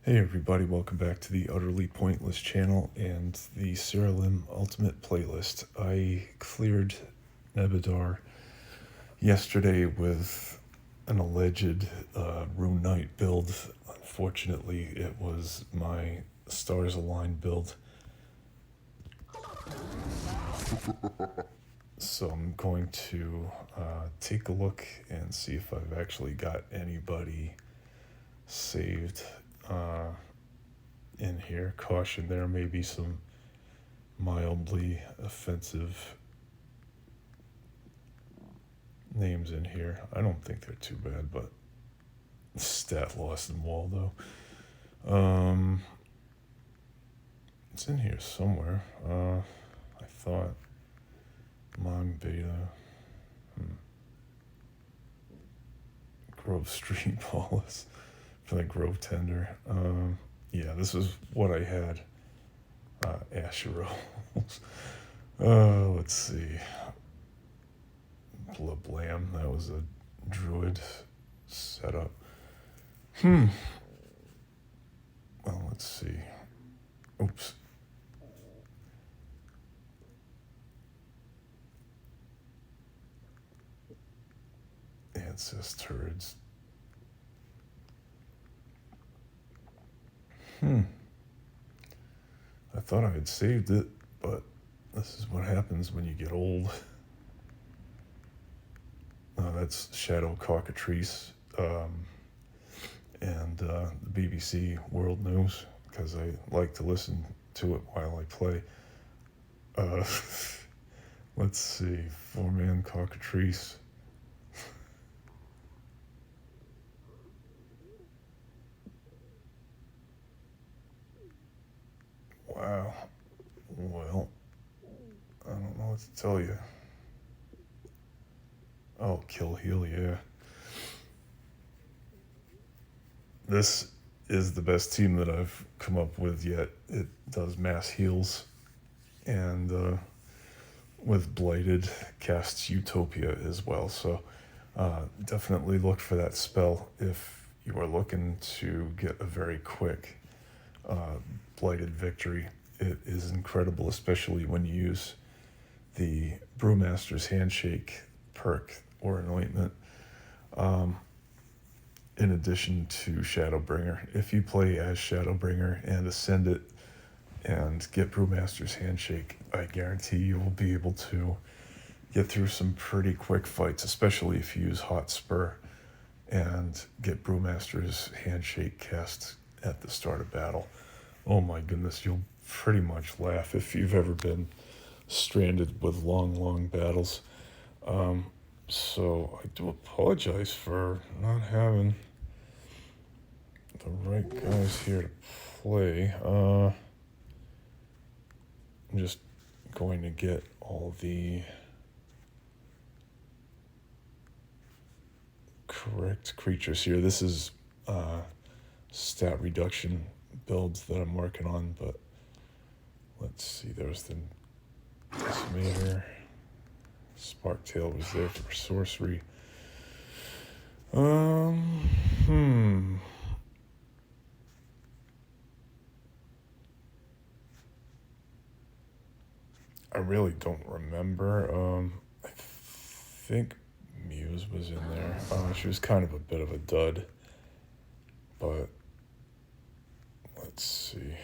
Hey everybody, welcome back to the Utterly Pointless channel and the Siralim Ultimate playlist. I cleared Nebadar yesterday with an alleged Rune Knight build. Unfortunately, it was my Stars Aligned build. So I'm going to take a look and see if I've actually got anybody saved in here. Caution, there may be some mildly offensive names in here. I don't think they're too bad, but stat loss in Waldo. It's in here somewhere. I thought Mong Beta. Grove Street Paulus for the Grove Tender. Yeah, this is what I had. Asher rolls. Let's see. Blablam, that was a druid setup. Well, let's see. Oops. Ancestors. I thought I had saved it, but this is what happens when you get old. That's Shadow Cockatrice, and the BBC World News, because I like to listen to it while I play. Let's see, 4-man Cockatrice. Wow. Well, I don't know what to tell you. Oh, Kill Heal, yeah. This is the best team that I've come up with yet. It does mass heals, and with Blighted, casts Utopia as well. So definitely look for that spell if you are looking to get a very quick Blighted victory. It is incredible, especially when you use the Brewmaster's Handshake perk or anointment, in addition to Shadowbringer. If you play as Shadowbringer and ascend it and get Brewmaster's Handshake, I guarantee you will be able to get through some pretty quick fights, especially if you use Hot Spur and get Brewmaster's Handshake cast at the start of battle. Oh my goodness, you'll pretty much laugh if you've ever been stranded with long battles. So I do apologize for not having the right guys here to play. I'm just going to get all the correct creatures here. This is stat reduction builds that I'm working on, but let's see, there's the Decimator. Sparktail was there for sorcery. I really don't remember. I think Muse was in there. She was kind of a bit of a dud, but let's see.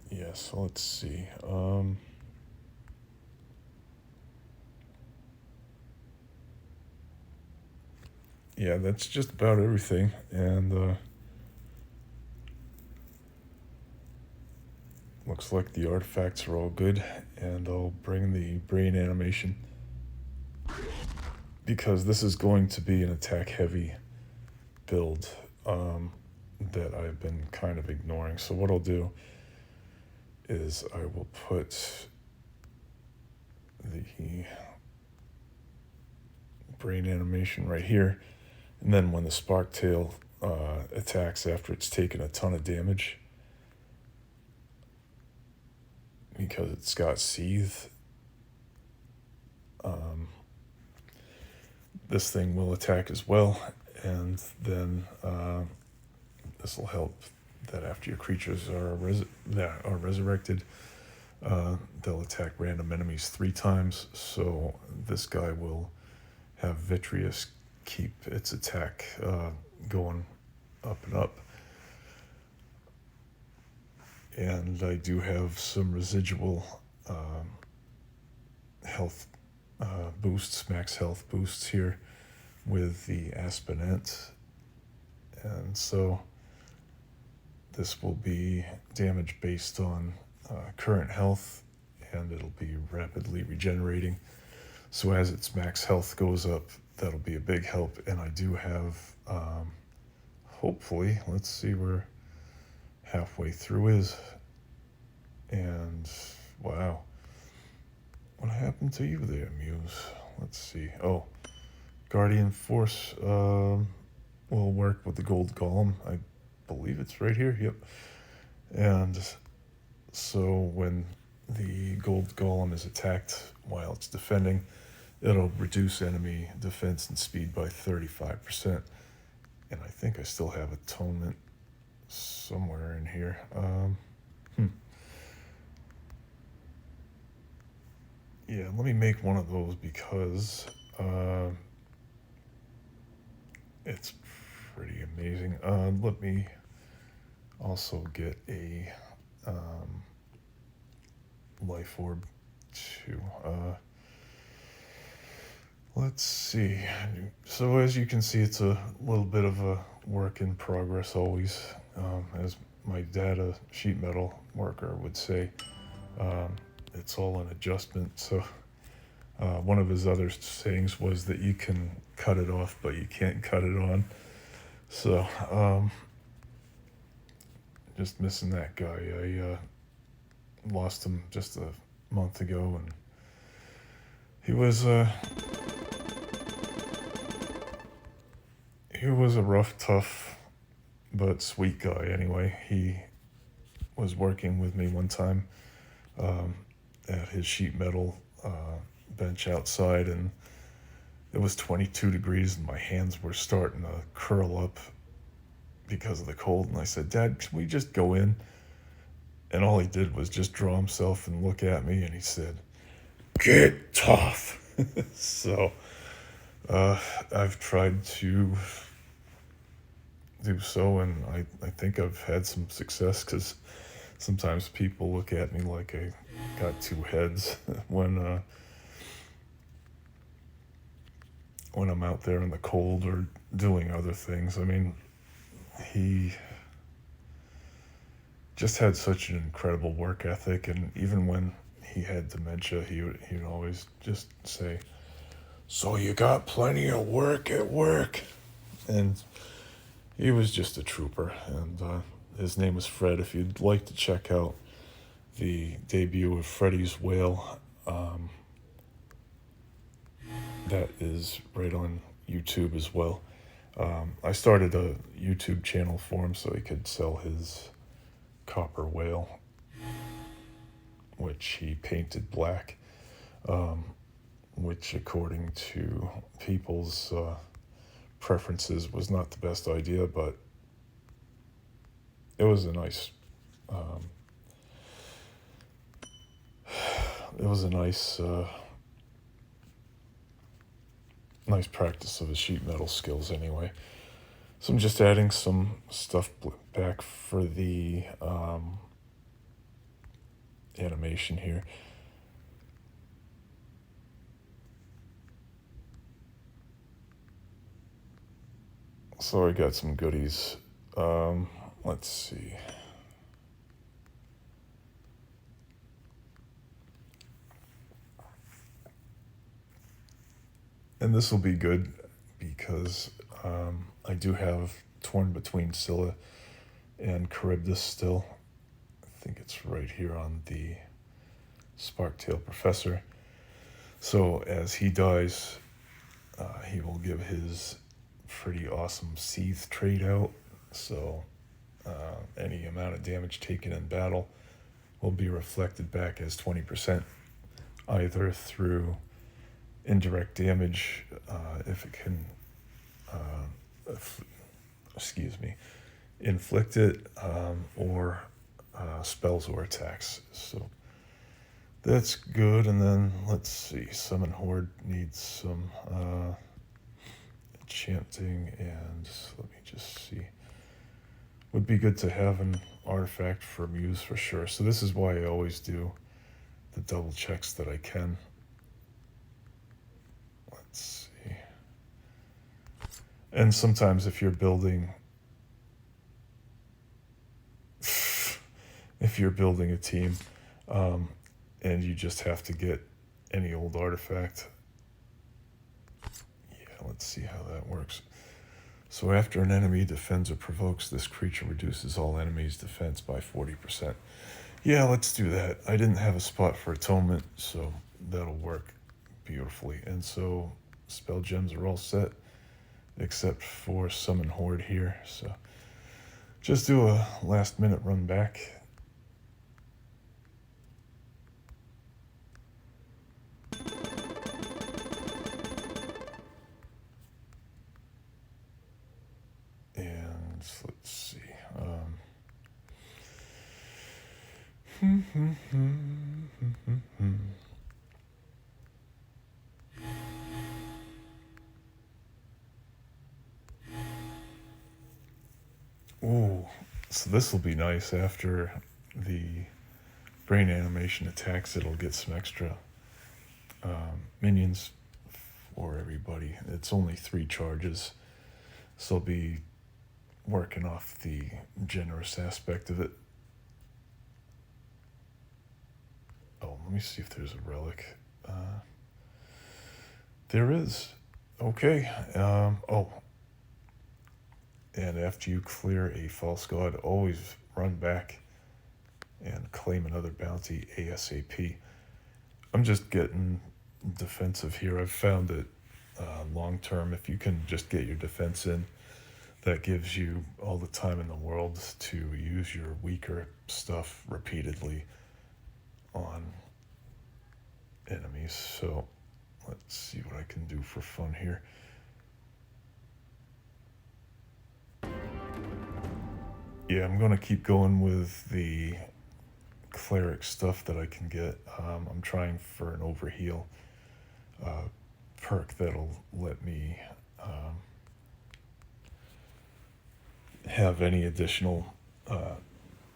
Yeah, so let's see. Yeah, that's just about everything, and looks like the artifacts are all good, and I'll bring the brain animation because this is going to be an attack-heavy build that I've been kind of ignoring. So what I'll do is I will put the brain animation right here, and then when the Sparktail attacks after it's taken a ton of damage, because it's got Seethe. This thing will attack as well, and then this will help that after your creatures are resurrected, they'll attack random enemies 3 times. So this guy will have Vitreous keep its attack going up and up. And I do have some residual health boosts, max health boosts here with the Aspenent. And so this will be damage based on current health, and it'll be rapidly regenerating. So as its max health goes up, that'll be a big help. And I do have, hopefully, let's see where halfway through is. And wow, what happened to you there, Muse? Let's see. Oh, Guardian Force will work with the Gold Golem. I believe it's right here. Yep. And so when the Gold Golem is attacked while it's defending, it'll reduce enemy defense and speed by 35%. And I think I still have Atonement somewhere in here. Yeah, let me make one of those, because it's pretty amazing. Let me also get a life orb too. Let's see. So as you can see, it's a little bit of a work in progress always. As my dad, a sheet metal worker, would say, it's all an adjustment. So one of his other sayings was that you can cut it off, but you can't cut it on. So just missing that guy. I lost him just a month ago, and he was a rough, tough, but sweet guy anyway. He was working with me one time at his sheet metal bench outside, and it was 22 degrees, and my hands were starting to curl up because of the cold. And I said, "Dad, can we just go in?" And all he did was just draw himself and look at me, and he said, "Get tough." So I've tried to do so, and I think I've had some success, because sometimes people look at me like I got 2 heads when I'm out there in the cold or doing other things. I mean, he just had such an incredible work ethic, and even when he had dementia, he would always just say, "So you got plenty of work at work?" And he was just a trooper, and his name was Fred. If you'd like to check out the debut of Freddy's Whale, that is right on YouTube as well. I started a YouTube channel for him so he could sell his copper whale, which he painted black, which according to people's preferences was not the best idea, but it was a nice nice practice of his sheet metal skills anyway. So I'm just adding some stuff back for the animation here. So I got some goodies. Let's see. And this will be good because I do have Torn Between Scylla and Charybdis still. I think it's right here on the Sparktail Professor. So as he dies, he will give his pretty awesome seethe trait out. So any amount of damage taken in battle will be reflected back as 20%, either through indirect damage, if it can, inflict it, or spells or attacks. So that's good. And then let's see, Summon Horde needs some enchanting, and let me just see. Would be good to have an artifact for Muse for sure. So this is why I always do the double checks that I can. Let's see. And sometimes if you're building a team, and you just have to get any old artifact. Yeah, let's see how that works. So after an enemy defends or provokes, this creature reduces all enemies' defense by 40%. Yeah, let's do that. I didn't have a spot for atonement, so that'll work beautifully. And so spell gems are all set, except for Summon Horde here. So just do a last minute run back. And let's see. Ooh, so this will be nice. After the brain animation attacks, it'll get some extra minions for everybody. It's only 3 charges, so I'll be working off the generous aspect of it. Oh, let me see if there's a relic. There is. Okay. And after you clear a false god, always run back and claim another bounty ASAP. I'm just getting defensive here. I've found that long term, if you can just get your defense in, that gives you all the time in the world to use your weaker stuff repeatedly on enemies. So let's see what I can do for fun here. Yeah, I'm going to keep going with the cleric stuff that I can get. I'm trying for an overheal perk that'll let me have any additional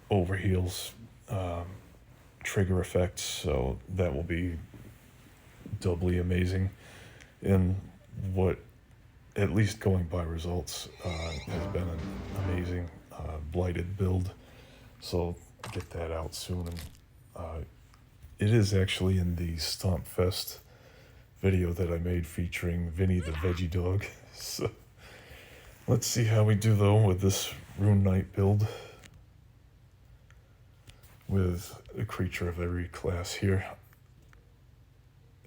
overheals trigger effects, so that will be doubly amazing. And what, at least going by results, has been an amazing blighted build. So get that out soon. And it is actually in the Stomp Fest video that I made featuring Vinny the Veggie Dog. So let's see how we do though with this Rune Knight build with a creature of every class here.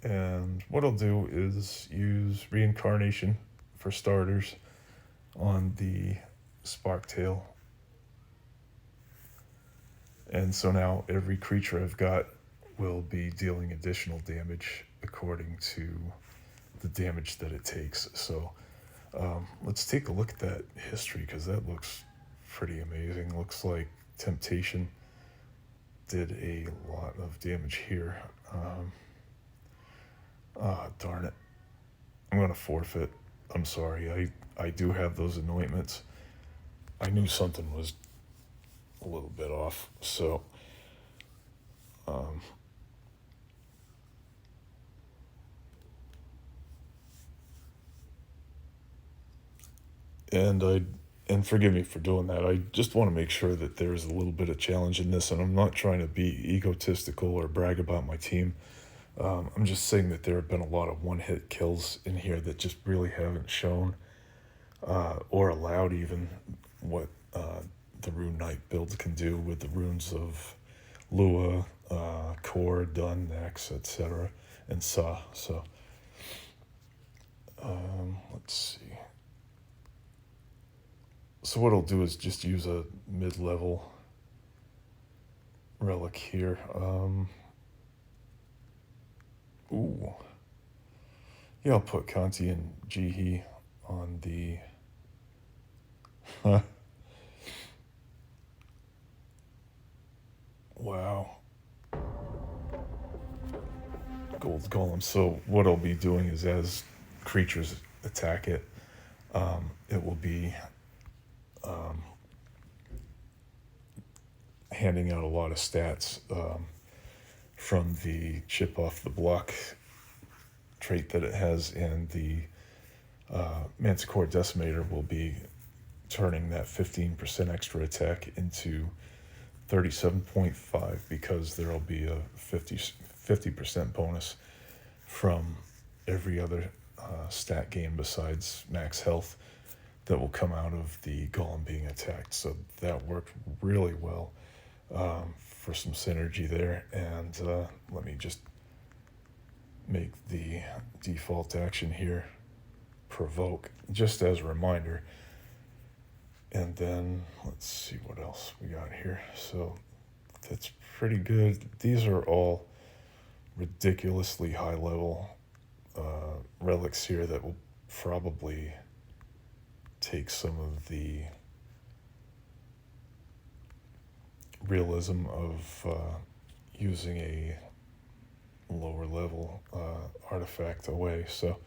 And what I'll do is use Reincarnation for starters on the Sparktail. And so now every creature I've got will be dealing additional damage according to the damage that it takes. So let's take a look at that history, because that looks pretty amazing. Looks like Temptation did a lot of damage here. Darn it. I'm going to forfeit. I'm sorry. I do have those anointments. I knew something was a little bit off, so and forgive me for doing that. I just want to make sure that there's a little bit of challenge in this, and I'm not trying to be egotistical or brag about my team. I'm just saying that there have been a lot of one-hit kills in here that just really haven't shown or allowed even what the Rune Knight build can do with the runes of Lua, Core, Dun, Nex, etc., and Sa. So let's see. So what I'll do is just use a mid-level relic here. Ooh. Yeah, I'll put Kanti and Jihi on the... Wow. Gold Golem. So what I'll be doing is as creatures attack it, it will be handing out a lot of stats from the chip off the block trait that it has, and the Manticore Decimator will be turning that 15% extra attack into 37.5 because there will be a 50% bonus from every other stat gain besides max health that will come out of the golem being attacked. So that worked really well for some synergy there. And let me just make the default action here provoke, just as a reminder. And then let's see what else we got here. So that's pretty good. These are all ridiculously high level relics here that will probably take some of the realism of using a lower level artifact away. So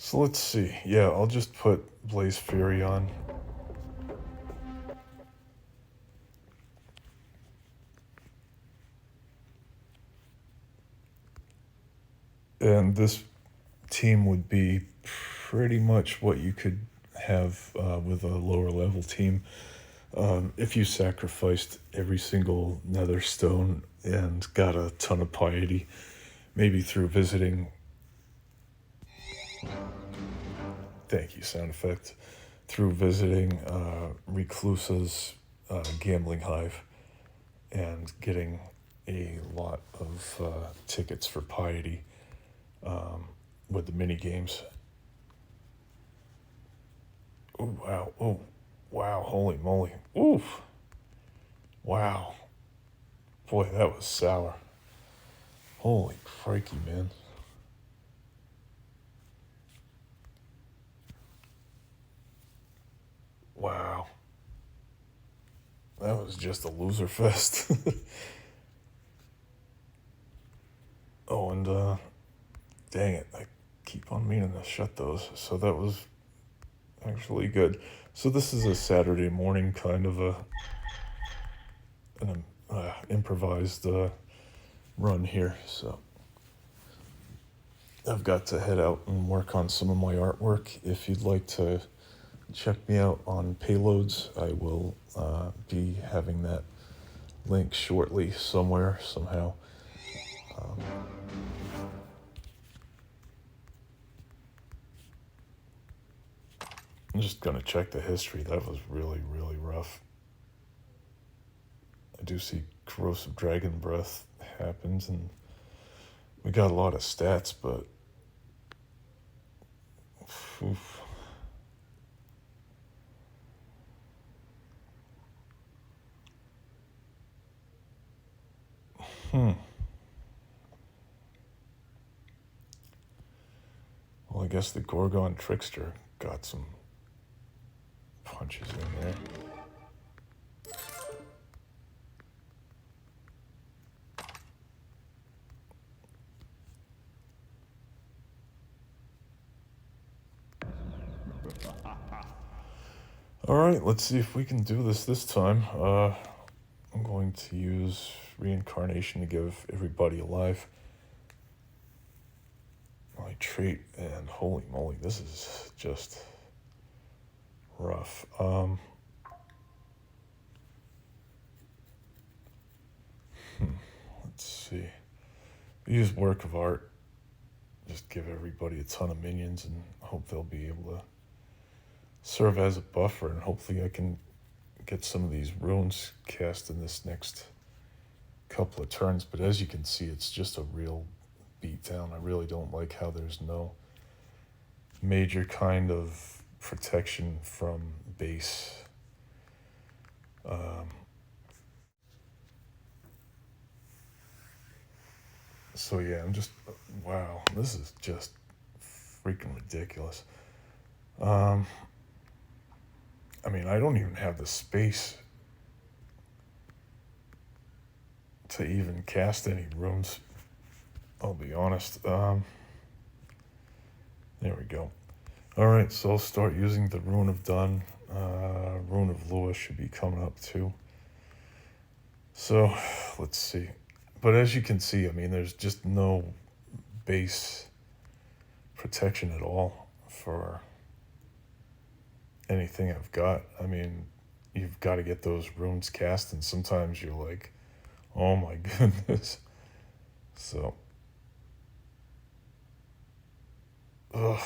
So let's see. Yeah, I'll just put Blaze Fury on. And this team would be pretty much what you could have with a lower level team. If you sacrificed every single nether stone and got a ton of piety, maybe through visiting... Thank you, sound effect. Through visiting Reclusa's gambling hive and getting a lot of tickets for piety with the mini games. Oh wow! Oh wow! Holy moly! Oof! Wow! Boy, that was sour. Holy crikey, man! Wow! That was just a loser fest. Oh, and dang it! I keep on meaning to shut those. So that was actually good. So this is a Saturday morning kind of an improvised run here. So I've got to head out and work on some of my artwork. If you'd like to check me out on Payloads, I will be having that link shortly somewhere, somehow. I'm just going to check the history. That was really, really rough. I do see corrosive dragon breath happens, and we got a lot of stats, but oof. Well, I guess the Gorgon Trickster got some punches in there. Alright, let's see if we can do this time. I'm going to use Reincarnation to give everybody alive my trait, and holy moly, this is just rough. Let's see. Use work of art. just give everybody a ton of minions and hope they'll be able to serve as a buffer, and hopefully I can get some of these runes cast in this next couple of turns. But as you can see, it's just a real beatdown. I really don't like how there's no major kind of protection from base. So yeah, I'm just, wow, this is just freaking ridiculous. I mean, I don't even have the space to even cast any runes, I'll be honest. There we go. Alright, so I'll start using the Rune of Dun. Rune of Lua should be coming up too. So, let's see. But as you can see, I mean, there's just no base protection at all for anything I've got. I mean, you've got to get those runes cast, and sometimes you're like, oh my goodness. So, oh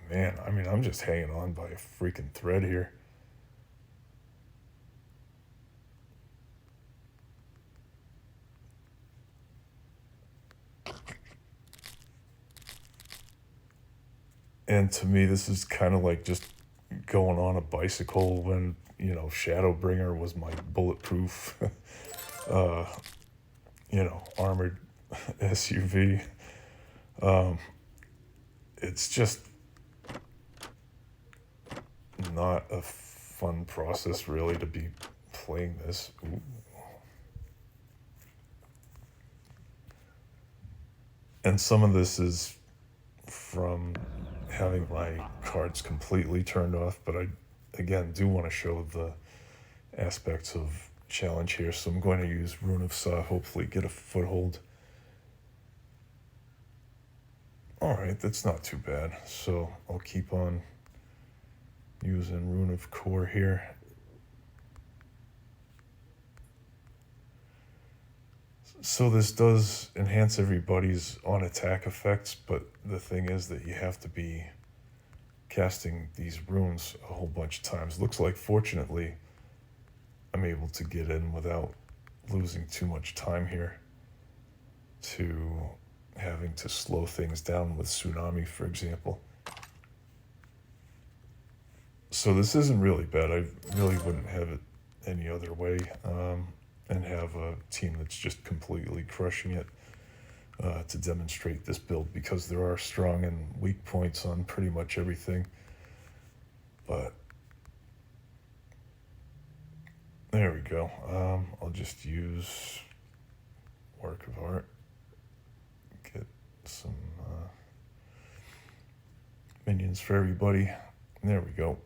man, I mean, I'm just hanging on by a freaking thread here. And to me, this is kind of like just going on a bicycle when, you know, Shadowbringer was my bulletproof, you know, armored SUV. It's just not a fun process, really, to be playing this. Ooh. And some of this is from having my cards completely turned off, but I, again, do want to show the aspects of challenge here, so I'm going to use Rune of Saw, hopefully get a foothold. Alright, that's not too bad, so I'll keep on using Rune of Core here. So this does enhance everybody's on-attack effects, but the thing is that you have to be casting these runes a whole bunch of times. Looks like, fortunately, I'm able to get in without losing too much time here to having to slow things down with Tsunami, for example. So this isn't really bad. I really wouldn't have it any other way. And have a team that's just completely crushing it to demonstrate this build, because there are strong and weak points on pretty much everything. But there we go. I'll just use Work of Art, get some minions for everybody. There we go.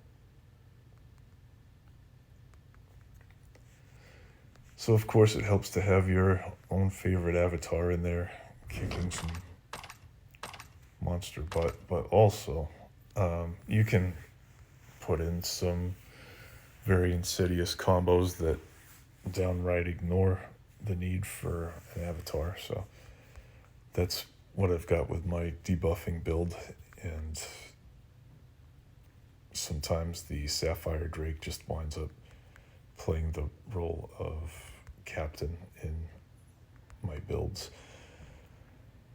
So of course it helps to have your own favorite avatar in there kicking some monster butt, but also you can put in some very insidious combos that downright ignore the need for an avatar. So that's what I've got with my debuffing build, and sometimes the Sapphire Drake just winds up playing the role of captain in my builds.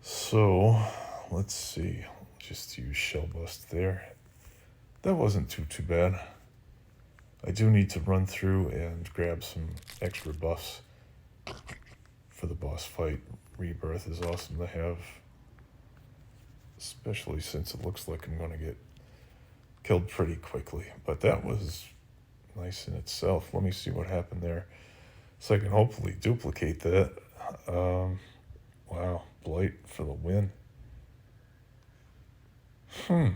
So let's see, just use Shell Bust there. That wasn't too bad. I do need to run through and grab some extra buffs for the boss fight. Rebirth is awesome to have, especially since it looks like I'm going to get killed pretty quickly. But that was nice in itself. Let me see what happened there, so I can hopefully duplicate that. Wow, Blight for the win. And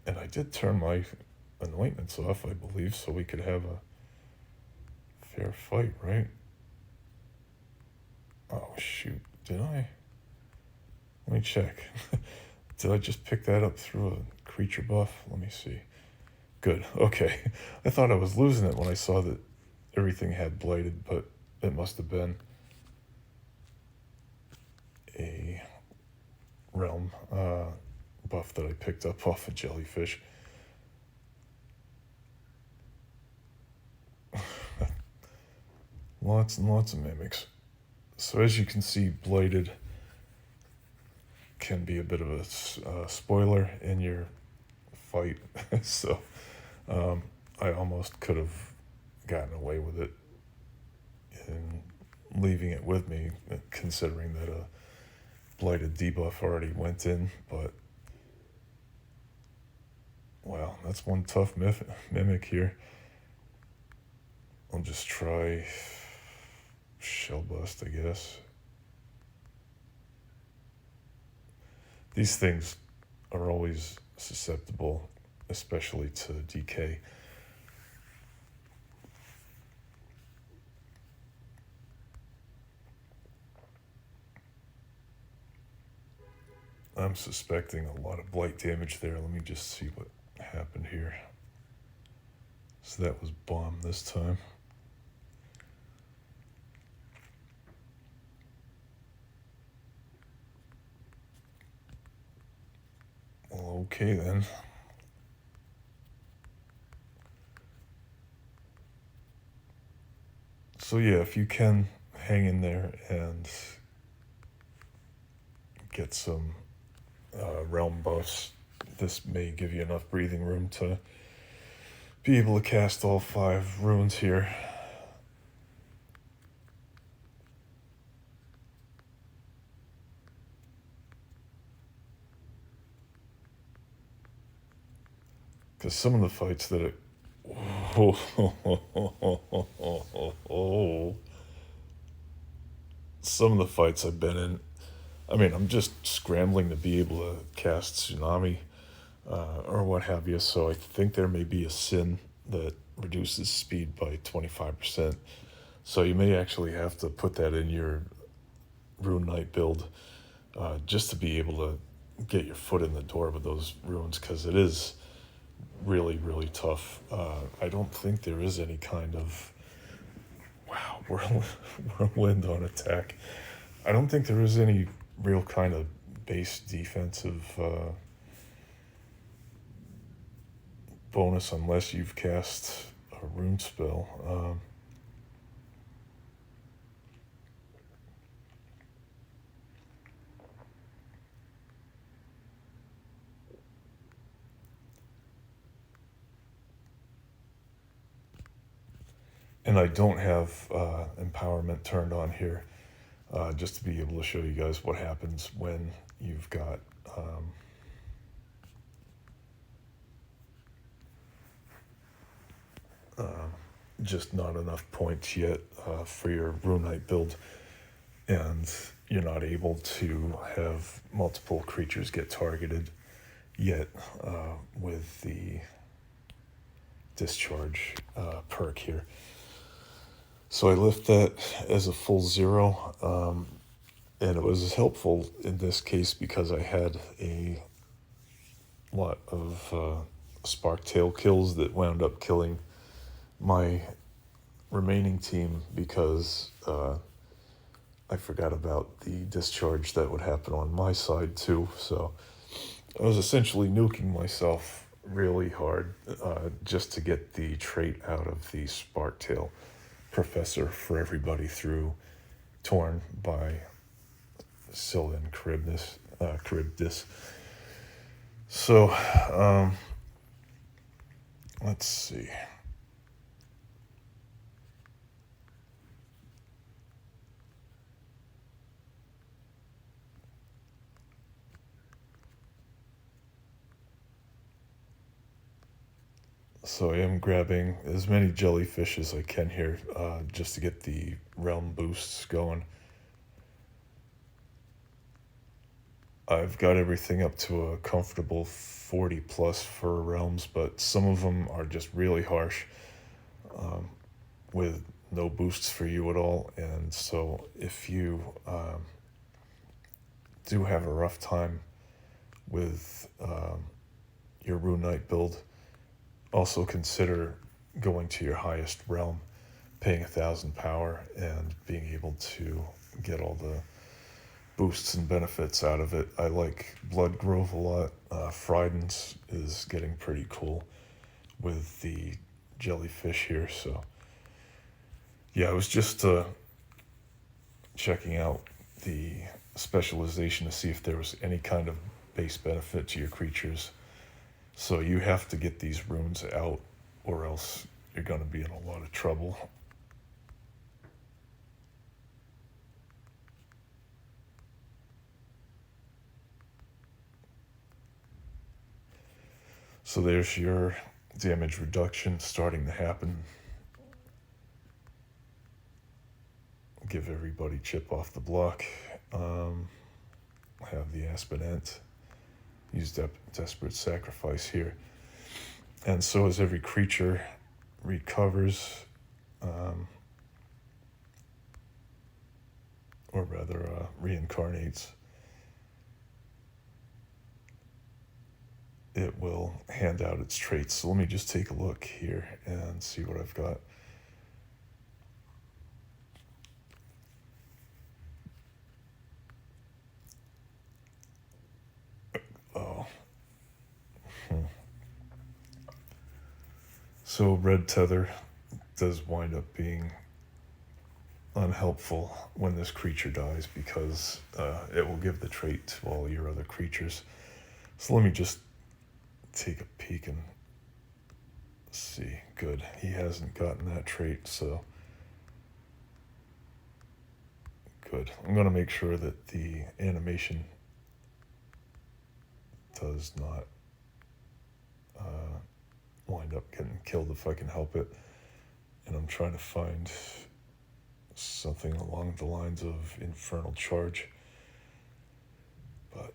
I did turn my anointments off, I believe, so we could have a fair fight, right? Oh, shoot. Did I? Let me check. Did I just pick that up through a creature buff? Let me see. Good. Okay. I thought I was losing it when I saw that everything had blighted, but it must have been a realm buff that I picked up off a jellyfish. Lots and lots of mimics. So as you can see, Blighted can be a bit of a spoiler in your fight. So I almost could have gotten away with it in leaving it with me, considering that a Blighted debuff already went in, but wow, that's one tough mimic here. I'll just try Shell Bust, I guess. These things are always susceptible, especially to decay. I'm suspecting a lot of blight damage there. Let me just see what happened here. So that was bomb this time. Well, okay then. So yeah, if you can hang in there and get some realm buffs, this may give you enough breathing room to be able to cast all 5 runes here. Because some of the fights that it... Some of the fights I've been in, I mean, I'm just scrambling to be able to cast Tsunami or what have you, so I think there may be a sin that reduces speed by 25%. So you may actually have to put that in your Rune Knight build just to be able to get your foot in the door with those runes, because it is really, really tough. I don't think there is any kind of... Wow, whirlwind on attack. I don't think there is any real kind of base defensive bonus unless you've cast a rune spell. And I don't have empowerment turned on here, just to be able to show you guys what happens when you've got just not enough points yet for your Rune Knight build, and you're not able to have multiple creatures get targeted yet with the discharge perk here. So I left that as a full 0, and it was helpful in this case because I had a lot of Sparktail kills that wound up killing my remaining team because I forgot about the discharge that would happen on my side too. So I was essentially nuking myself really hard just to get the trait out of the Sparktail Professor for everybody through Torn by Scylla and Charybdis. So let's see. So I am grabbing as many jellyfish as I can here just to get the realm boosts going. I've got everything up to a comfortable 40 plus for realms, but some of them are just really harsh with no boosts for you at all. And so if you do have a rough time with your Rune Knight build, also consider going to your highest realm, paying 1,000 power, and being able to get all the boosts and benefits out of it. I like Blood Grove a lot. Fridens is getting pretty cool with the jellyfish here. So yeah, I was just checking out the specialization to see if there was any kind of base benefit to your creatures. So you have to get these runes out, or else you're going to be in a lot of trouble. So there's your damage reduction starting to happen. Give everybody chip off the block. Have the Aspenant. Use Desperate Sacrifice here. And so as every creature recovers, or rather reincarnates, it will hand out its traits. So let me just take a look here and see what I've got. Oh. So Red Tether does wind up being unhelpful when this creature dies, because it will give the trait to all your other creatures. So let me just take a peek and see. Good. He hasn't gotten that trait, so good. I'm going to make sure that the animation does not wind up getting killed if I can help it. And I'm trying to find something along the lines of Infernal Charge. But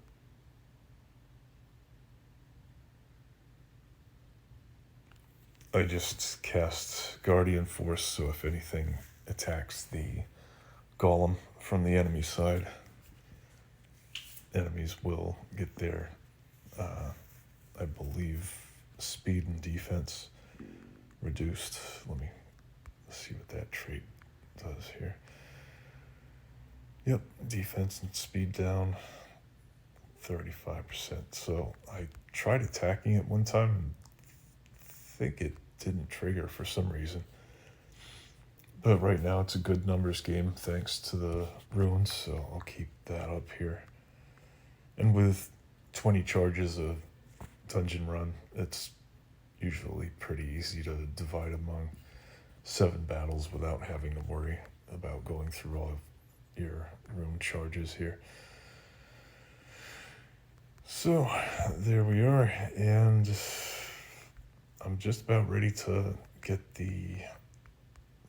I just cast Guardian Force, so if anything attacks the golem from the enemy side, enemies will get their, I believe, speed and defense reduced. Let me see what that trait does here. Yep, defense and speed down 35%. So I tried attacking it one time and think it didn't trigger for some reason. But right now it's a good numbers game thanks to the runes, so I'll keep that up here. And with 20 charges a dungeon run, it's usually pretty easy to divide among 7 battles without having to worry about going through all of your rune charges here. So there we are, and I'm just about ready to get the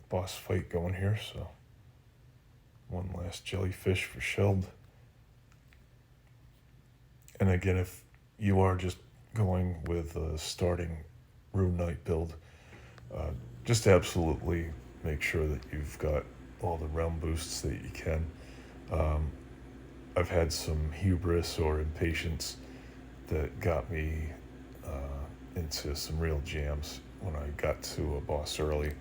boss fight going here. So one last jellyfish for Sheld. And again, if you are just going with a starting Rune Knight build, just absolutely make sure that you've got all the realm boosts that you can. I've had some hubris or impatience that got me into some real jams when I got to a boss early.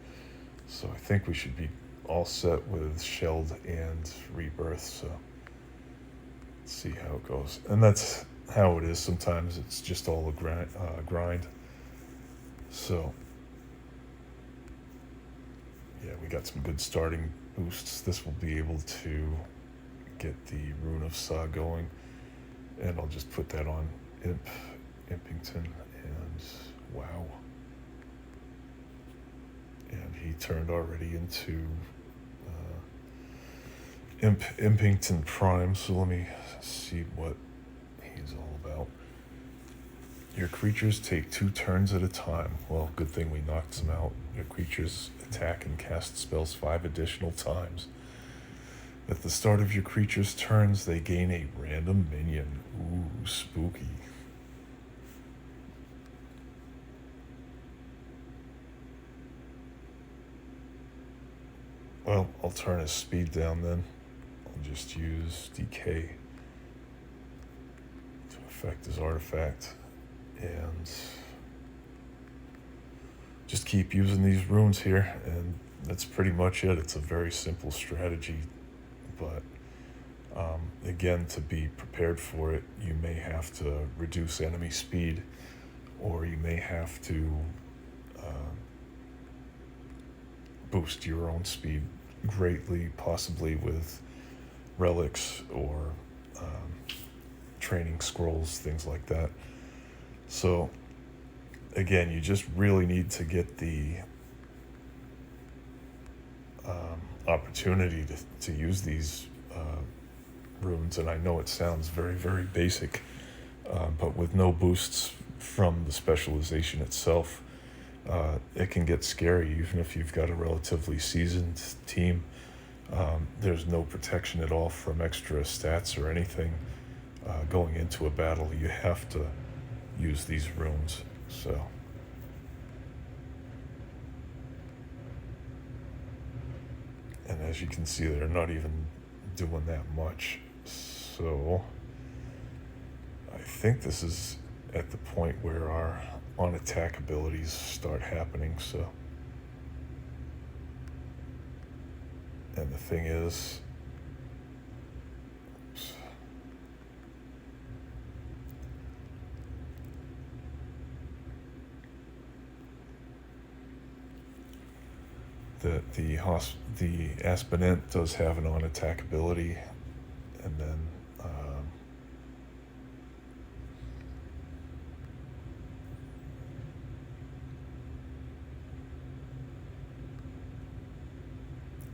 So I think we should be all set with Sheld and Rebirth, so let's see how it goes. And that's how it is sometimes. It's just all a grind. So yeah, we got some good starting boosts. This will be able to get the Rune of Saw going, and I'll just put that on Impington, and wow. And he turned already into Impington Prime, so let me see what he's all about. Your creatures take 2 turns at a time. Well, good thing we knocked them out. Your creatures attack and cast spells 5 additional times. At the start of your creature's turns, they gain a random minion. Ooh, spooky. Well, I'll turn his speed down then. I'll just use Decay to affect his artifact. And just keep using these runes here, and that's pretty much it. It's a very simple strategy, but Again, to be prepared for it, you may have to reduce enemy speed, or you may have to boost your own speed greatly, possibly with relics or training scrolls, things like that. So again, you just really need to get the opportunity to use these runes. And I know it sounds very, very basic, but with no boosts from the specialization itself, it can get scary. Even if you've got a relatively seasoned team, there's no protection at all from extra stats or anything going into a battle. You have to use these runes. So and as you can see, they're not even doing that much. So I think this is at the point where our on attack abilities start happening. So, and the thing is, oops, that the Aspinant does have an on attack ability, and then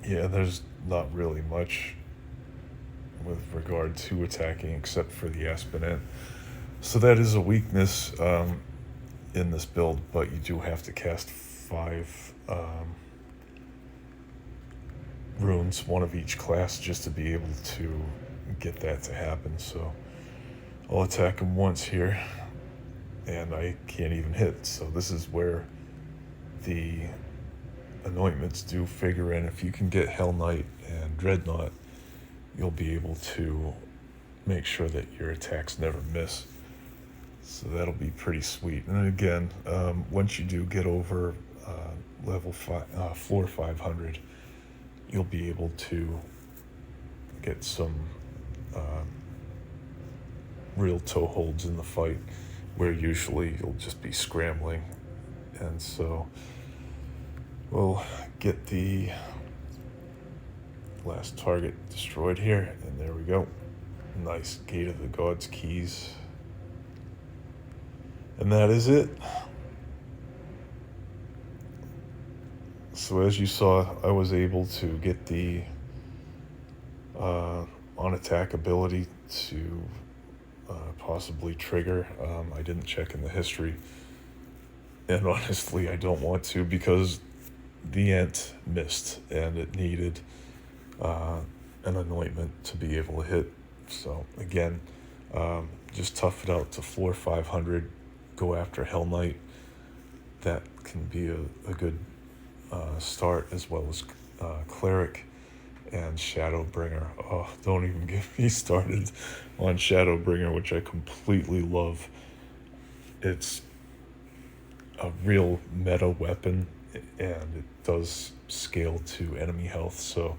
yeah, there's not really much with regard to attacking except for the Aspinant. So that is a weakness in this build, but you do have to cast 5 runes, one of each class, just to be able to get that to happen. So I'll attack him once here, and I can't even hit. So this is where the anointments do figure in. If you can get Hell Knight and Dreadnought, you'll be able to make sure that your attacks never miss. So that'll be pretty sweet. And again, once you do get over level 5, floor 500, you'll be able to get some real toeholds in the fight, where usually you'll just be scrambling. And so we'll get the last target destroyed here, and there we go. Nice Gate of the Gods keys. And that is it. So as you saw, I was able to get the on attack ability to possibly trigger. I didn't check in the history, and honestly I don't want to, because the Ent missed and it needed an anointment to be able to hit. So again, just tough it out to floor 500, go after Hell Knight. That can be a good start, as well as Cleric and Shadowbringer. Oh, don't even get me started on Shadowbringer, which I completely love. It's a real meta weapon, and it does scale to enemy health. So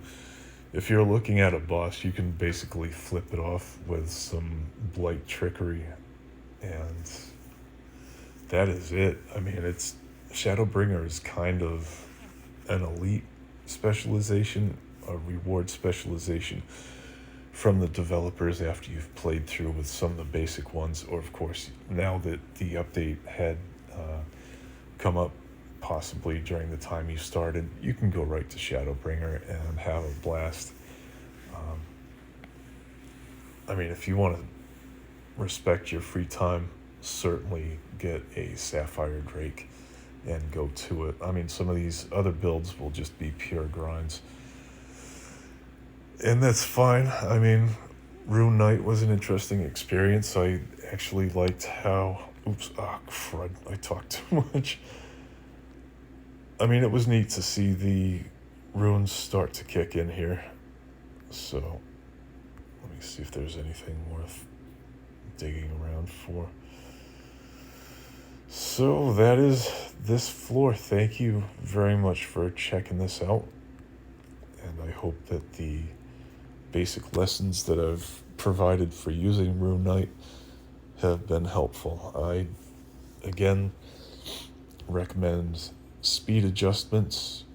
if you're looking at a boss, you can basically flip it off with some Blight Trickery, and that is it. I mean, Shadowbringer is kind of an elite specialization, a reward specialization from the developers after you've played through with some of the basic ones. Or of course, now that the update had come up possibly during the time you started, you can go right to Shadowbringer and have a blast. I mean, if you want to respect your free time, certainly get a Sapphire Drake and go to it. I mean, some of these other builds will just be pure grinds, and that's fine. I mean, Rune Knight was an interesting experience. I actually liked how... Oops, crud, I talked too much. I mean, it was neat to see the runes start to kick in here. So, let me see if there's anything worth digging around for. So that is this floor. Thank you very much for checking this out, and I hope that the basic lessons that I've provided for using Rune Knight have been helpful. I, again, recommend speed adjustments.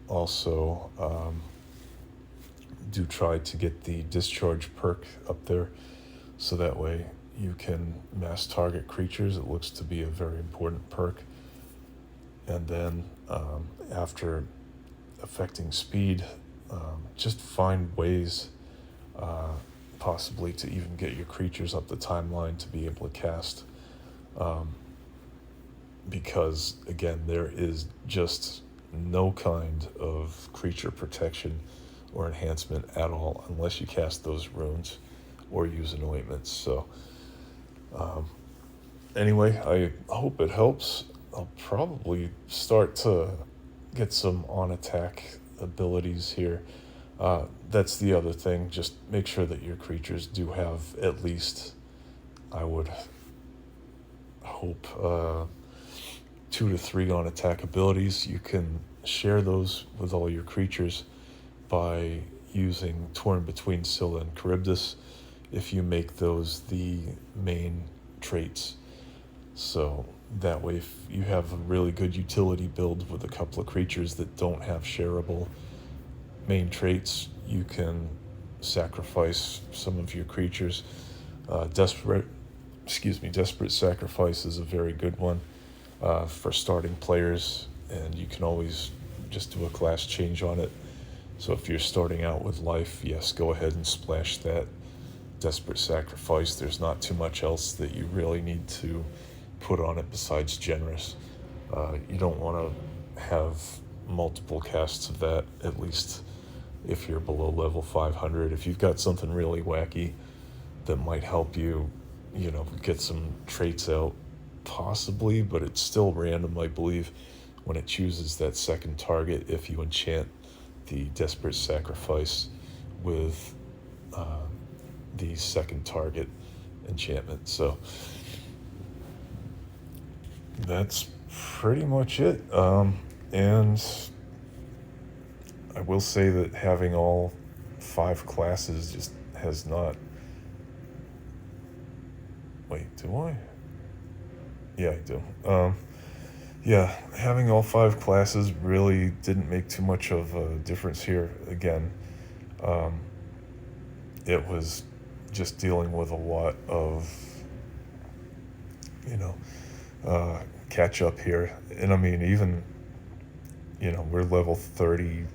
Also, do try to get the discharge perk up there, so that way you can mass target creatures. It looks to be a very important perk. And then after affecting speed, just find ways possibly to even get your creatures up the timeline to be able to cast. Because, again, there is just no kind of creature protection or enhancement at all unless you cast those runes or use anointments. So, anyway, I hope it helps. I'll probably start to get some on-attack abilities here. That's the other thing. Just make sure that your creatures do have at least, I would hope, 2 to 3 on-attack abilities. You can share those with all your creatures by using Torn Between Scylla and Charybdis if you make those the main traits. So that way, if you have a really good utility build with a couple of creatures that don't have shareable main traits, you can sacrifice some of your creatures. Desperate Sacrifice is a very good one for starting players, and you can always just do a class change on it. So if you're starting out with life, yes, go ahead and splash that Desperate Sacrifice. There's not too much else that you really need to put on it besides Generous. You don't want to have multiple casts of that, at least if you're below level 500. If you've got something really wacky that might help you, get some traits out, possibly, but it's still random, I believe, when it chooses that second target if you enchant the Desperate Sacrifice with the second target enchantment. So that's pretty much it. And I will say that having all 5 classes just has not... Wait, do I? Yeah, I do. Yeah, having all 5 classes really didn't make too much of a difference here. Again, it was just dealing with a lot of, catch up here. And I mean, even, we're level 30,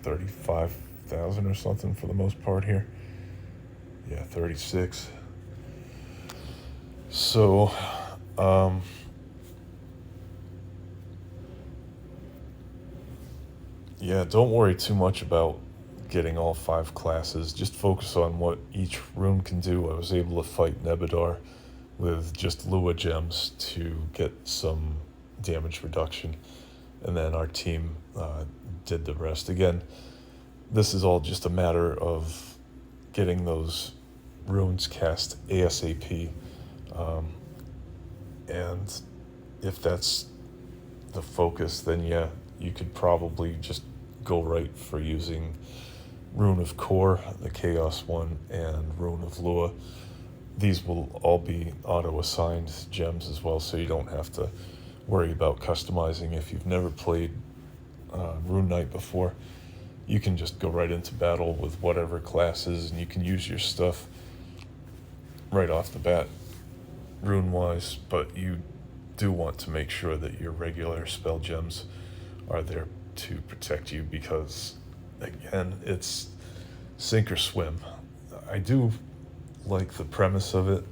35,000 or something for the most part here. Yeah, 36. So, yeah, don't worry too much about getting all 5 classes. Just focus on what each rune can do. I was able to fight Nebadar with just Lua gems to get some damage reduction, and then our team did the rest. Again, this is all just a matter of getting those runes cast ASAP, and if that's the focus, then yeah, you could probably just go right for using Rune of Core, the Chaos one, and Rune of Lua. These will all be auto-assigned gems as well, so you don't have to worry about customizing. If you've never played Rune Knight before, you can just go right into battle with whatever classes, and you can use your stuff right off the bat, rune-wise, but you do want to make sure that your regular spell gems are there to protect you, because, again, it's sink or swim. I do like the premise of it,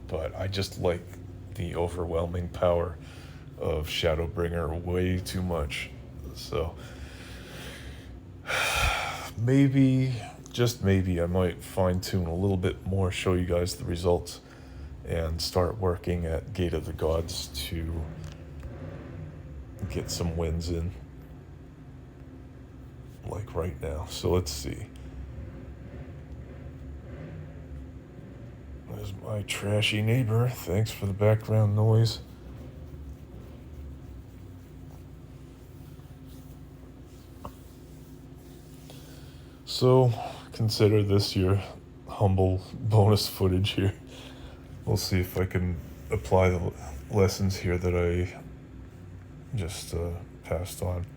but I just like the overwhelming power of Shadowbringer way too much. So maybe, just maybe, I might fine-tune a little bit more, show you guys the results, and start working at Gate of the Gods to get some wins in, like right now. So let's see. There's my trashy neighbor. Thanks for the background noise. So consider this your humble bonus footage here. We'll see if I can apply the lessons here that I just passed on.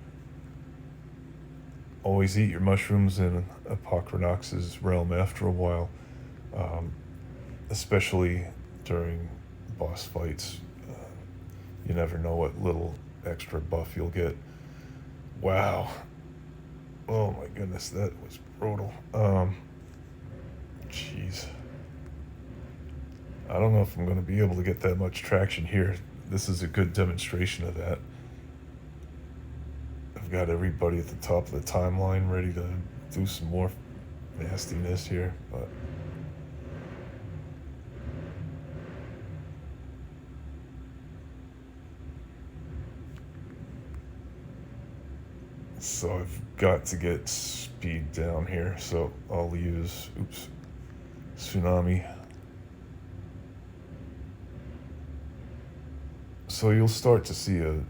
Always eat your mushrooms in Apocrynox's realm after a while, especially during boss fights. You never know what little extra buff you'll get. Wow. Oh my goodness, that was brutal. Jeez. I don't know if I'm going to be able to get that much traction here. This is a good demonstration of that. I've got everybody at the top of the timeline ready to do some more nastiness here, but so I've got to get speed down here, so I'll use Tsunami. So you'll start to see a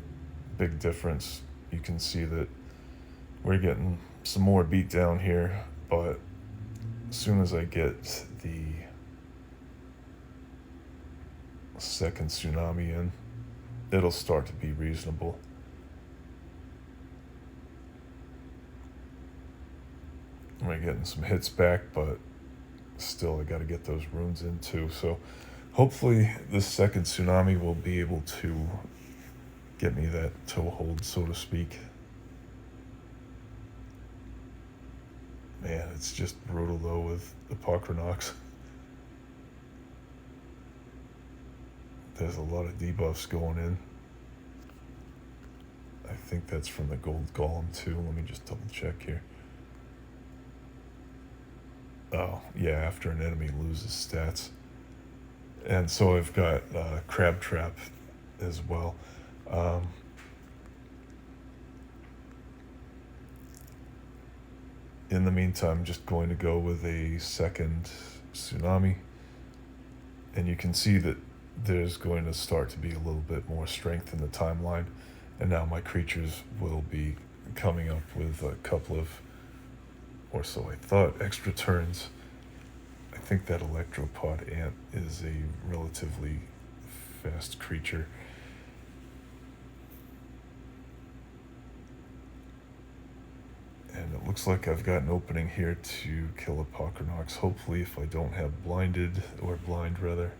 big difference. You can see that we're getting some more beat down here, but as soon as I get the second Tsunami in, it'll start to be reasonable. We're getting some hits back, but still I got to get those runes in too. So hopefully this second Tsunami will be able to get me that toehold, so to speak. Man, it's just brutal though with Apocrynox. There's a lot of debuffs going in. I think that's from the gold golem too. Let me just double check here. Oh, yeah, after an enemy loses stats. And so I've got Crab Trap as well. In the meantime, I'm just going to go with a second Tsunami. And you can see that there's going to start to be a little bit more strength in the timeline. And now my creatures will be coming up with a couple of, or so I thought, extra turns. I think that Electropod Ant is a relatively fast creature. And it looks like I've got an opening here to kill Apocrynox, hopefully, if I don't have blinded, or blind rather.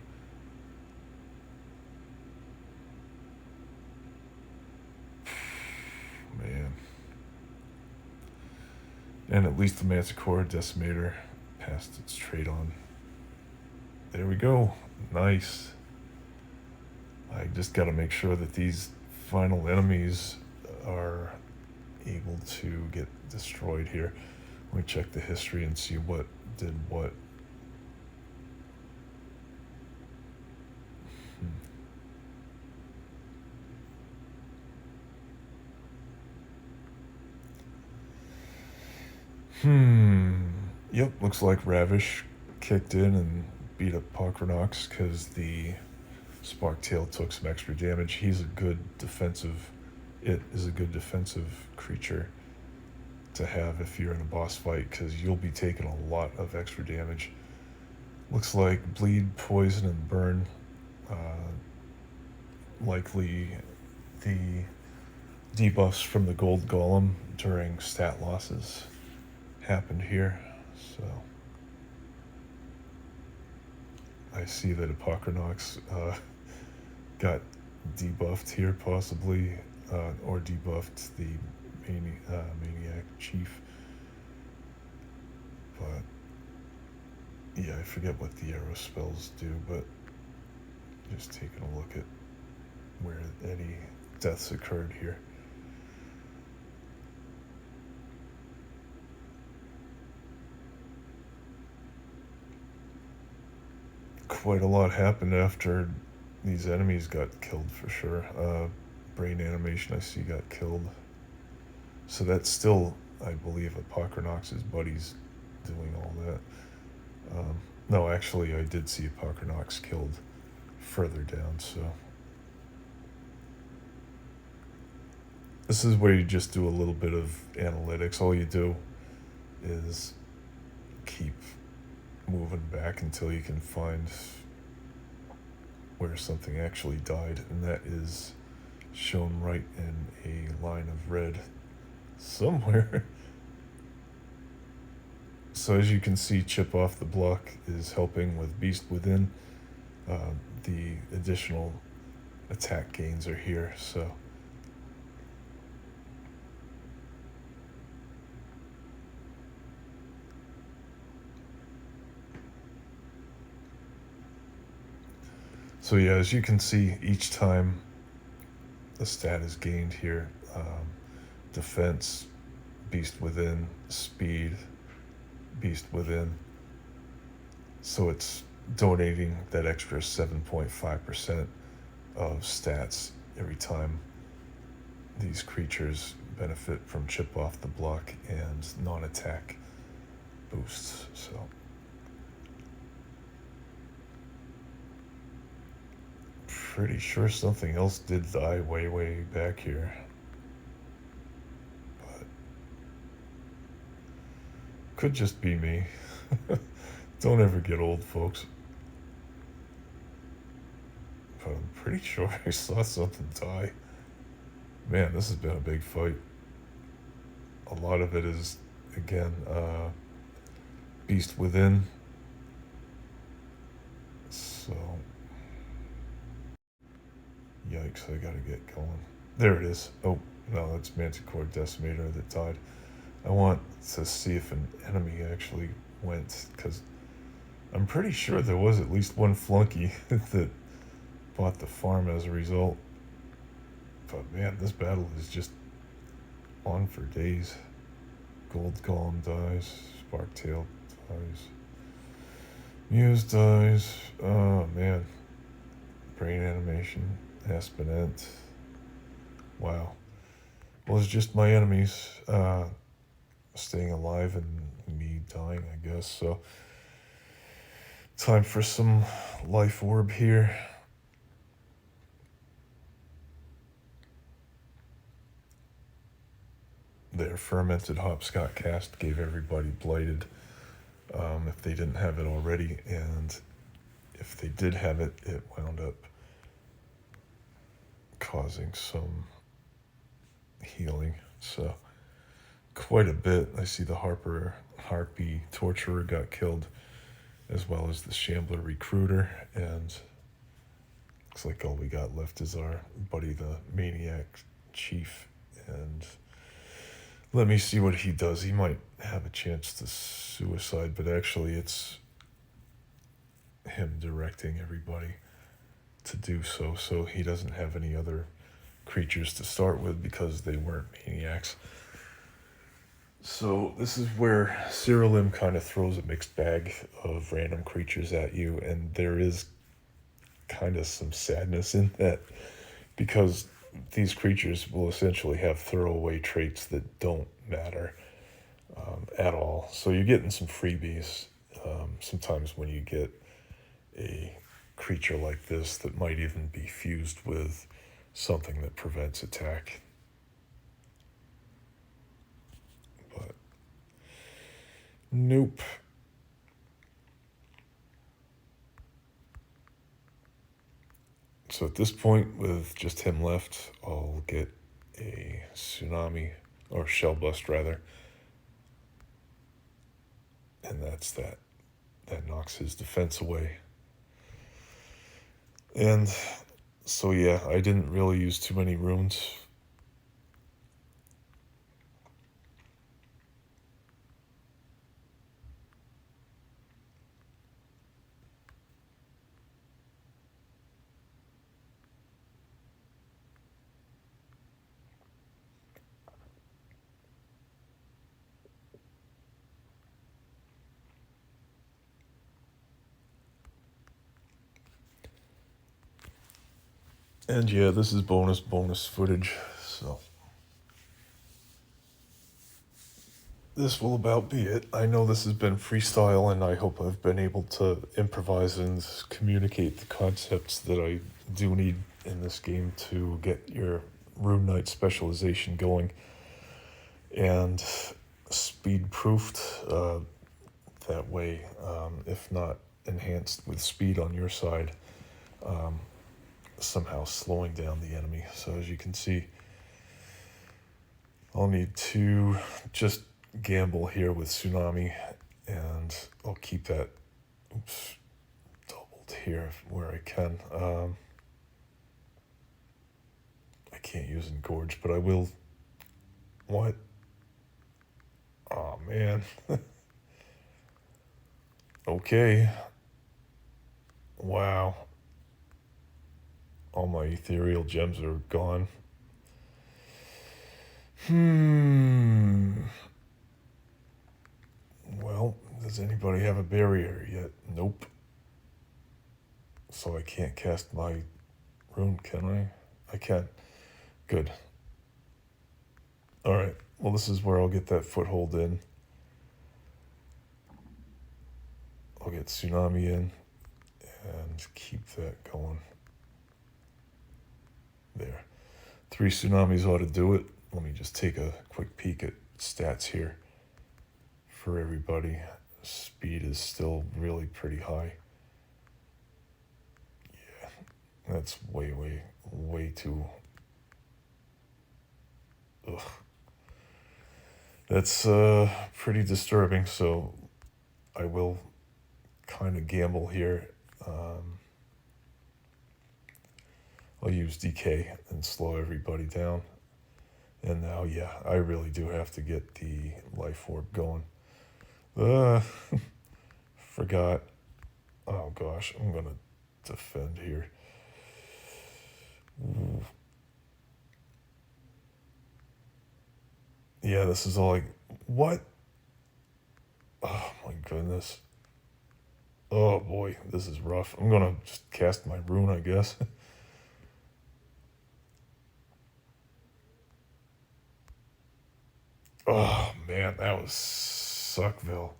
Man. And at least the Manticore Decimator passed its trade on. There we go. Nice. I just got to make sure that these final enemies are able to get destroyed here. Let me check the history and see what did what. Yep, looks like Ravish kicked in and beat up Apocrynox because the Sparktail took some extra damage. He's a good defensive, it is a good defensive creature to have if you're in a boss fight because you'll be taking a lot of extra damage. Looks like bleed, poison, and burn. Likely the debuffs from the gold golem during stat losses happened here. So I see that Apocrynox got debuffed here possibly, or debuffed the Maniac Chief. But yeah, I forget what the arrow spells do, but just taking a look at where any deaths occurred here. Quite a lot happened after these enemies got killed for sure. Brain Animation I see got killed. So that's still, I believe, Apocrynox's buddies doing all that. No, actually I did see Apocrynox killed further down, so. This is where you just do a little bit of analytics. All you do is keep moving back until you can find where something actually died, and that is shown right in a line of red somewhere. So as you can see, chip off the block is helping with Beast Within. The additional attack gains are here, so yeah, as you can see, each time the stat is gained here, defense, Beast Within, speed, Beast Within. So it's donating that extra 7.5% of stats every time these creatures benefit from chip off the block and non-attack boosts. So pretty sure something else did die way back here, but could just be me. Don't ever get old, folks. But I'm pretty sure I saw something die. Man, this has been a big fight. A lot of it is, again, Beast Within. So, yikes, I gotta get going. There it is. Oh, no, that's Manticore Decimator that died. I want to see if an enemy actually went, because I'm pretty sure there was at least one flunky that bought the farm as a result. But man, this battle is just on for days. Gold Golem dies. Sparktail dies. Muse dies. Oh man. Brain Animation. Aspinant. Wow. Well, it's just my enemies staying alive and me dying, I guess. So, time for some life orb here. Their fermented hopscotch cast gave everybody blighted if they didn't have it already, and if they did have it, it wound up causing some healing. So quite a bit. I see the Harpy Torturer got killed, as well as the Shambler Recruiter, and looks like all we got left is our buddy the Maniac Chief. And let me see what he does. He might have a chance to suicide, but actually it's him directing everybody to do so. So he doesn't have any other creatures to start with because they weren't maniacs. So this is where Siralim kind of throws a mixed bag of random creatures at you, and there is kind of some sadness in that, because these creatures will essentially have throwaway traits that don't matter at all. So you're getting some freebies sometimes when you get a creature like this that might even be fused with something that prevents attack. But nope. So at this point, with just him left, I'll get a Tsunami, or Shell Bust rather. And that's that. That knocks his defense away. And so yeah, I didn't really use too many runes. And yeah, this is bonus footage, so this will about be it. I know this has been freestyle, and I hope I've been able to improvise and communicate the concepts that I do need in this game to get your Rune Knight specialization going and speed-proofed. that way, if not enhanced with speed on your side, somehow slowing down the enemy. So as you can see, I'll need to just gamble here with Tsunami, and I'll keep that doubled here where I can. I can't use Engorge, but I will. What? Oh man. Okay. Wow. All my ethereal gems are gone. Well, does anybody have a barrier yet? Nope. So I can't cast my rune, can I? I can. Good. Alright. Well, this is where I'll get that foothold in. I'll get Tsunami in and keep that going. There. 3 Tsunamis ought to do it. Let me just take a quick peek at stats here for everybody. Speed is still really pretty high. Yeah, that's way too... Ugh. That's pretty disturbing, so I will kind of gamble here. I'll use DK and slow everybody down. And now, yeah, I really do have to get the life orb going. Forgot. Oh gosh, I'm gonna defend here. Ooh. Yeah, this is all like, what? Oh my goodness. Oh boy, this is rough. I'm gonna just cast my rune, I guess. Oh man, that was Suckville.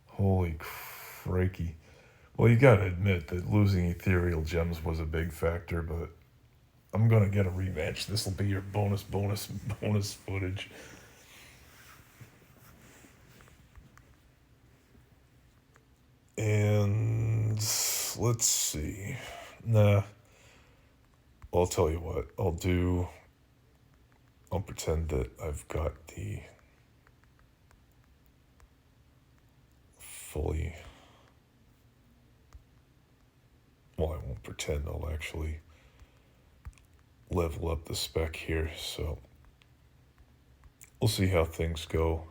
Holy crikey. Well, you gotta admit that losing ethereal gems was a big factor, but I'm gonna get a rematch. This will be your bonus footage. And let's see. Nah. I'll tell you what. I'll pretend that I've got the fully... Well, I won't pretend. I'll actually level up the spec here, so we'll see how things go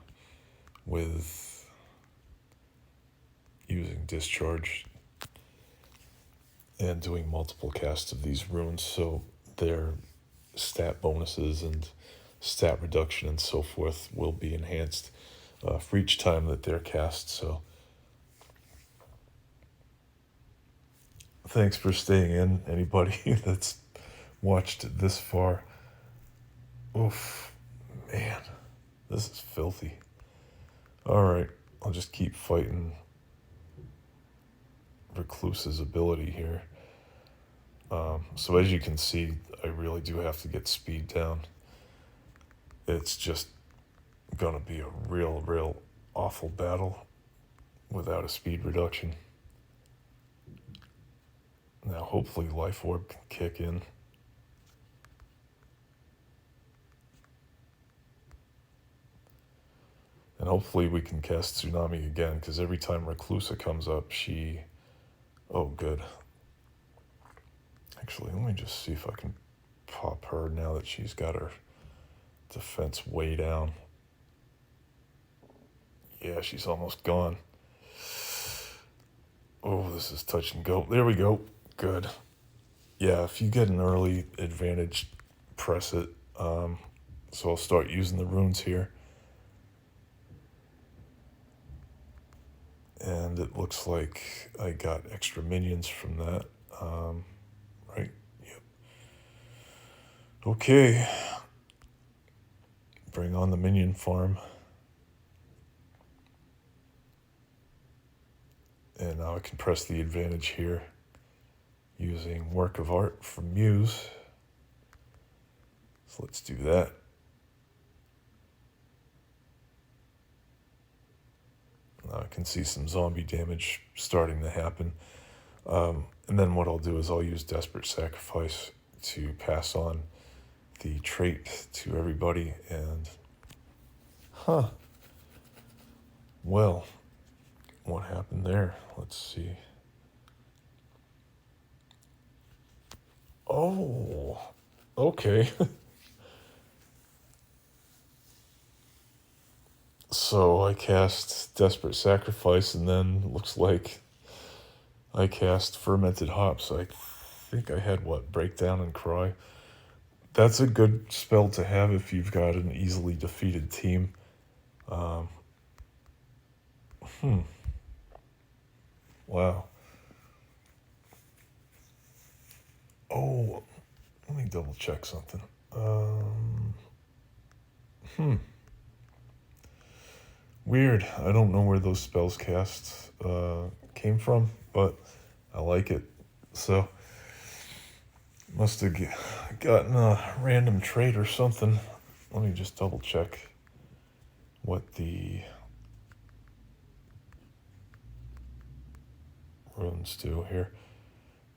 with using discharge and doing multiple casts of these runes, so their stat bonuses and stat reduction and so forth will be enhanced for each time that they're cast. So thanks for staying in, anybody that's watched this far. Oof, man, this is filthy. Alright, I'll just keep fighting Recluse's ability here. So as you can see, I really do have to get speed down. It's just gonna be a real awful battle without a speed reduction. Now hopefully Life Orb can kick in. And hopefully we can cast Tsunami again, because every time Reclusa comes up, she... Oh, good. Actually, let me just see if I can pop her now that she's got her defense way down. Yeah, she's almost gone. Oh, this is touch and go. There we go. Good. Yeah, if you get an early advantage, press it. So I'll start using the runes here. And it looks like I got extra minions from that. Right? Yep. Okay. Bring on the minion farm. And now I can press the advantage here using Work of Art from Muse. So let's do that. I can see some zombie damage starting to happen. And then what I'll do is I'll use Desperate Sacrifice to pass on the trait to everybody. And, well, what happened there? Let's see. Oh, okay. So I cast Desperate Sacrifice, and then looks like I cast Fermented Hops. I think I had, Breakdown and Cry. That's a good spell to have if you've got an easily defeated team. Wow. Oh, let me double check something. Weird. I don't know where those spells cast came from, but I like it. So, must have gotten a random trait or something. Let me just double check what the runes do here.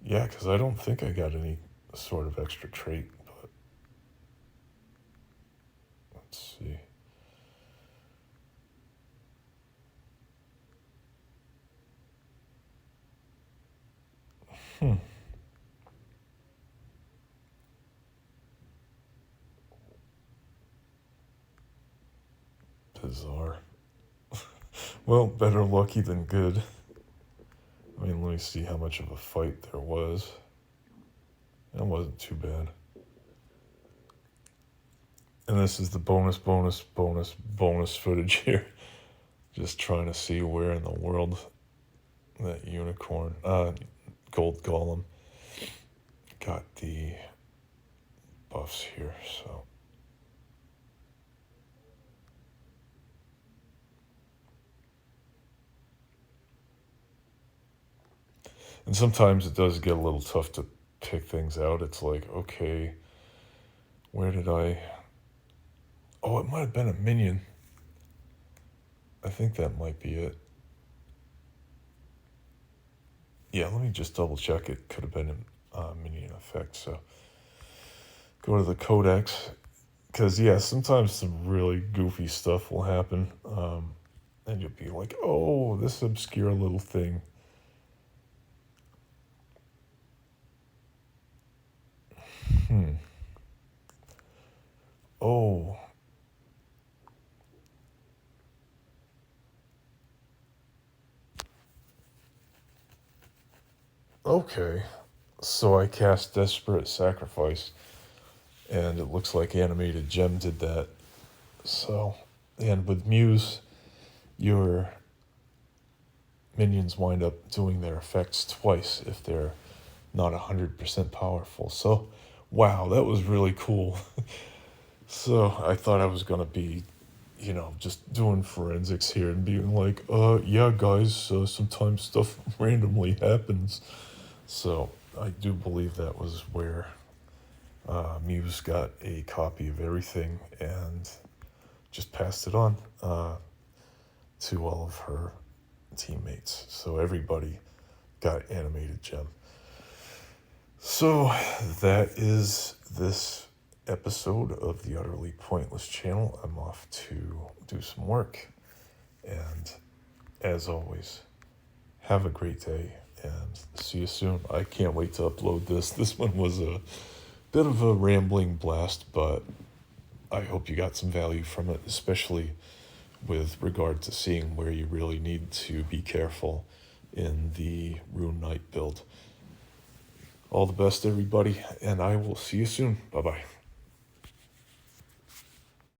Yeah, because I don't think I got any sort of extra trait, but let's see. Bizarre. Well, better lucky than good. I mean, let me see how much of a fight there was. That wasn't too bad. And this is the bonus footage here. Just trying to see where in the world that unicorn, gold golem, got the buffs here, so. And sometimes it does get a little tough to pick things out. It's like, okay, where did I... Oh, it might have been a minion. I think that might be it. Yeah, let me just double check. It could have been a minion effect, so. Go to the codex. Because, yeah, sometimes some really goofy stuff will happen. And you'll be like, oh, this obscure little thing. Oh. Okay. So I cast Desperate Sacrifice, and it looks like Animated Gem did that. So, and with Muse, your minions wind up doing their effects twice if they're not 100% powerful. So, wow, that was really cool. So I thought I was going to be, just doing forensics here and being like, yeah, guys, sometimes stuff randomly happens. So I do believe that was where Muse got a copy of everything and just passed it on to all of her teammates. So everybody got Animated Gem. So that is this episode of the Utterly Pointless channel. I'm off to do some work. And as always, have a great day and see you soon. I can't wait to upload this. This one was a bit of a rambling blast, but I hope you got some value from it, especially with regard to seeing where you really need to be careful in the Rune Knight build. All the best, everybody, and I will see you soon. Bye-bye.